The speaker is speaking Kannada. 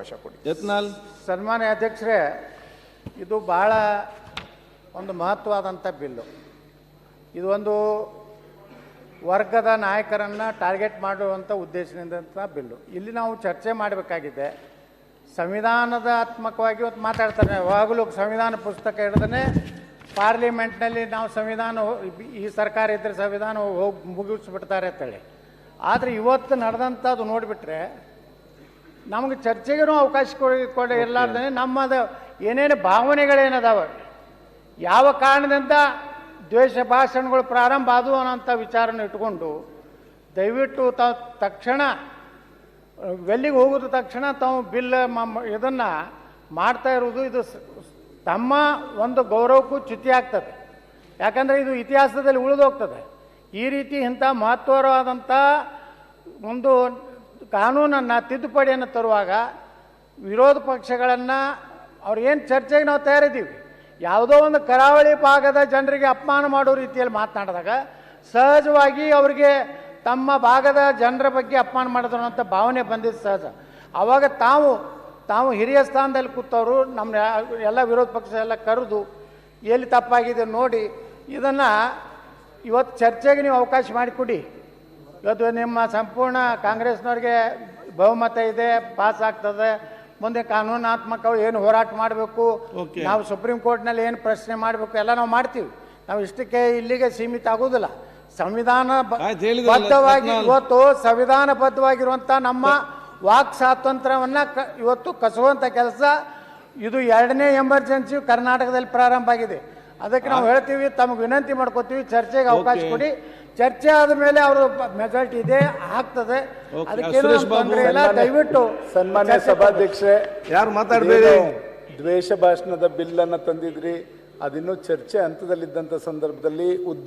ಅವಕಾಶ ಕೊಡಿ. ಯತ್ನಾಳ್. ಸನ್ಮಾನ್ಯ ಅಧ್ಯಕ್ಷರೇ, ಇದು ಬಹಳ ಒಂದು ಮಹತ್ವವಾದಂಥ ಬಿಲ್ಲು. ಇದು ಒಂದು ವರ್ಗದ ನಾಯಕರನ್ನು ಟಾರ್ಗೆಟ್ ಮಾಡುವಂಥ ಉದ್ದೇಶದಿಂದ ಬಿಲ್ಲು. ಇಲ್ಲಿ ನಾವು ಚರ್ಚೆ ಮಾಡಬೇಕಾಗಿದೆ. ಸಂವಿಧಾನದಾತ್ಮಕವಾಗಿ ಇವತ್ತು ಮಾತಾಡ್ತಾರೆ, ಯಾವಾಗಲೂ ಸಂವಿಧಾನ ಪುಸ್ತಕ ಹಿಡಿದೇ ಪಾರ್ಲಿಮೆಂಟ್ನಲ್ಲಿ ನಾವು ಸಂವಿಧಾನ ಈ ಸರ್ಕಾರ ಇದ್ದರೆ ಸಂವಿಧಾನ ಹೋಗಿ ಮುಗಿಸ್ಬಿಡ್ತಾರೆ ಅಂತೇಳಿ. ಆದರೆ ಇವತ್ತು ನಡೆದಂಥದ್ದು ನೋಡಿಬಿಟ್ರೆ ನಮಗೆ ಚರ್ಚೆಗೂ ಅವಕಾಶ ಕೊಡಿ ಇರಲಾರ್ದೇ ನಮ್ಮದು ಏನೇನು ಭಾವನೆಗಳೇನದಾವ, ಯಾವ ಕಾರಣದಿಂದ ದ್ವೇಷ ಭಾಷಣಗಳು ಪ್ರಾರಂಭ ಆದವು ಅನ್ನೋಂಥ ವಿಚಾರನ ಇಟ್ಕೊಂಡು ದಯವಿಟ್ಟು ತಕ್ಷಣ ವೆಲ್ಲಿಗೆ ಹೋಗೋದು ತಕ್ಷಣ ತಾವು ಬಿಲ್ ಇದನ್ನು ಮಾಡ್ತಾ ಇರೋದು ಇದು ತಮ್ಮ ಒಂದು ಗೌರವಕ್ಕೂ ಚ್ಯುತಿ ಆಗ್ತದೆ. ಯಾಕಂದರೆ ಇದು ಇತಿಹಾಸದಲ್ಲಿ ಉಳಿದೋಗ್ತದೆ. ಈ ರೀತಿ ಇಂಥ ಮಹತ್ವವಾದಂಥ ಒಂದು ಕಾನೂನನ್ನು ತಿದ್ದುಪಡಿಯನ್ನು ತರುವಾಗ ವಿರೋಧ ಪಕ್ಷಗಳನ್ನು ಅವ್ರಿಗೇನು ಚರ್ಚೆಗೆ ನಾವು ತಯಾರಿದ್ದೀವಿ, ಯಾವುದೋ ಒಂದು ಕರಾವಳಿ ಭಾಗದ ಜನರಿಗೆ ಅಪಮಾನ ಮಾಡೋ ರೀತಿಯಲ್ಲಿ ಮಾತನಾಡಿದಾಗ ಸಹಜವಾಗಿ ಅವರಿಗೆ ತಮ್ಮ ಭಾಗದ ಜನರ ಬಗ್ಗೆ ಅಪಮಾನ ಮಾಡಿದ್ರು ಅಂತ ಭಾವನೆ ಬಂದಿದ್ದು ಸಹಜ. ಆವಾಗ ತಾವು ಹಿರಿಯ ಸ್ಥಾನದಲ್ಲಿ ಕೂತವರು ನಮ್ಮ ಎಲ್ಲ ವಿರೋಧ ಪಕ್ಷ ಎಲ್ಲ ಕರೆದು ಎಲ್ಲಿ ತಪ್ಪಾಗಿದೆ ನೋಡಿ ಇದನ್ನು ಇವತ್ತು ಚರ್ಚೆಗೆ ನೀವು ಅವಕಾಶ ಮಾಡಿಕೊಡಿ. ಇವತ್ತು ನಿಮ್ಮ ಸಂಪೂರ್ಣ ಕಾಂಗ್ರೆಸ್ನವ್ರಿಗೆ ಬಹುಮತ ಇದೆ, ಪಾಸ್ ಆಗ್ತದೆ. ಮುಂದೆ ಕಾನೂನಾತ್ಮಕ ಏನು ಹೋರಾಟ ಮಾಡಬೇಕು, ನಾವು ಸುಪ್ರೀಂ ಕೋರ್ಟ್ನಲ್ಲಿ ಏನು ಪ್ರಶ್ನೆ ಮಾಡಬೇಕು ಎಲ್ಲ ನಾವು ಮಾಡ್ತೀವಿ. ನಾವು ಇಷ್ಟಕ್ಕೆ ಇಲ್ಲಿಗೆ ಸೀಮಿತ ಆಗೋದಿಲ್ಲ. ಸಂವಿಧಾನಬದ್ಧವಾಗಿ ಇವತ್ತು ಸಂವಿಧಾನಬದ್ಧವಾಗಿರುವಂಥ ನಮ್ಮ ವಾಕ್ ಸ್ವಾತಂತ್ರ್ಯವನ್ನು ಇವತ್ತು ಕಸುವಂಥ ಕೆಲಸ ಇದು 2ನೇ ಎಮರ್ಜೆನ್ಸಿ ಕರ್ನಾಟಕದಲ್ಲಿ ಪ್ರಾರಂಭ ಆಗಿದೆ. ಅದಕ್ಕೆ ನಾವು ಹೇಳ್ತೀವಿ, ತಮಗೆ ವಿನಂತಿ ಮಾಡ್ಕೋತೀವಿ, ಚರ್ಚೆಗೆ ಅವಕಾಶ ಕೊಡಿ. ಚರ್ಚೆ ಆದ ಮೇಲೆ ಅವರು ಮೆಜಾರಿಟಿ ಇದೆ ಆಗ್ತದೆ, ಅದಕ್ಕೇನು ತೊಂದರೆ ಇಲ್ಲ. ದಯವಿಟ್ಟು ಸನ್ಮಾನ್ಯ ಸಭಾಧ್ಯಕ್ಷರೇ, ಯಾರು ಮಾತಾಡಬೇಡಿ. ದ್ವೇಷ ಭಾಷಣದ ಬಿಲ್ ಅನ್ನು ತಂದಿದ್ರಿ, ಅದಿನ್ನೂ ಚರ್ಚೆ ಹಂತದಲ್ಲಿದ್ದಂಥ ಸಂದರ್ಭದಲ್ಲಿ